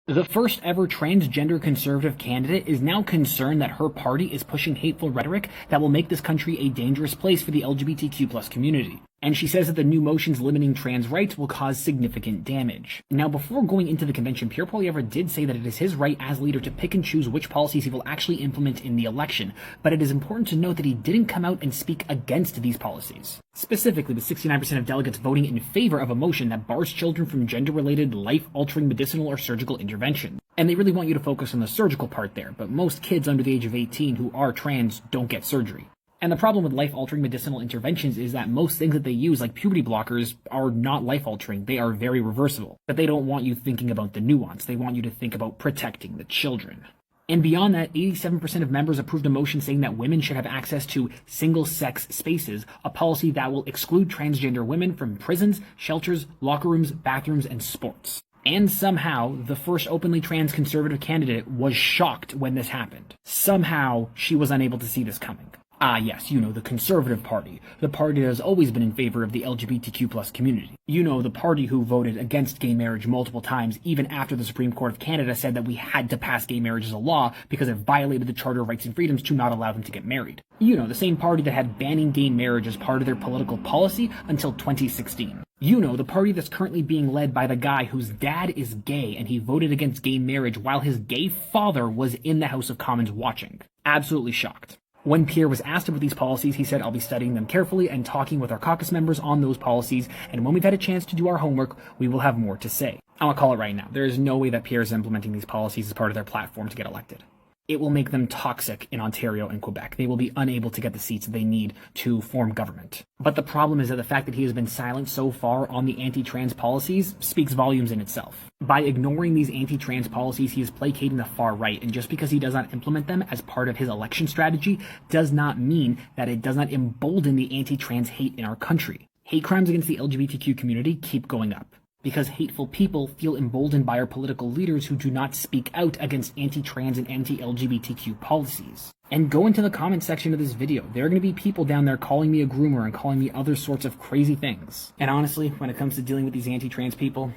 The first ever transgender conservative candidate is now concerned that her party is pushing hateful rhetoric that will make this country a dangerous place for the LGBTQ plus community. And she says that the new motions limiting trans rights will cause significant damage. Now, before going into the convention, Pierre Poilievre did say that it is his right as leader to pick and choose which policies he will actually implement in the election, but it is important to note that he didn't come out and speak against these policies. Specifically, with 69% of delegates voting in favor of a motion that bars children from gender-related, life-altering medicinal or surgical intervention. And they really want you to focus on the surgical part there, but most kids under the age of 18 who are trans don't get surgery. And the problem with life-altering medicinal interventions is that most things that they use, like puberty blockers, are not life-altering. They are very reversible. But they don't want you thinking about the nuance. They want you to think about protecting the children. And beyond that, 87% of members approved a motion saying that women should have access to single-sex spaces, a policy that will exclude transgender women from prisons, shelters, locker rooms, bathrooms, and sports. And somehow, the first openly trans conservative candidate was shocked when this happened. Somehow, she was unable to see this coming. Ah, yes, you know, the Conservative Party, the party that has always been in favor of the LGBTQ plus community. You know, the party who voted against gay marriage multiple times, even after the Supreme Court of Canada said that we had to pass gay marriage as a law because it violated the Charter of Rights and Freedoms to not allow them to get married. You know, the same party that had banning gay marriage as part of their political policy until 2016. You know, the party that's currently being led by the guy whose dad is gay and he voted against gay marriage while his gay father was in the House of Commons watching. Absolutely shocked. When Pierre was asked about these policies, he said, "I'll be studying them carefully and talking with our caucus members on those policies, and when we've had a chance to do our homework, we will have more to say." I'm gonna call it right now. There is no way that Pierre is implementing these policies as part of their platform to get elected. It will make them toxic in Ontario and Quebec. They will be unable to get the seats they need to form government. But the problem is that the fact that he has been silent so far on the anti-trans policies speaks volumes in itself. By ignoring these anti-trans policies, he is placating the far right, and just because he does not implement them as part of his election strategy does not mean that it does not embolden the anti-trans hate in our country. Hate crimes against the LGBTQ community keep going up, because hateful people feel emboldened by our political leaders who do not speak out against anti-trans and anti-LGBTQ policies. And go into the comment section of this video. There are going to be people down there calling me a groomer and calling me other sorts of crazy things. And honestly, when it comes to dealing with these anti-trans people,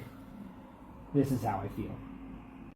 this is how I feel.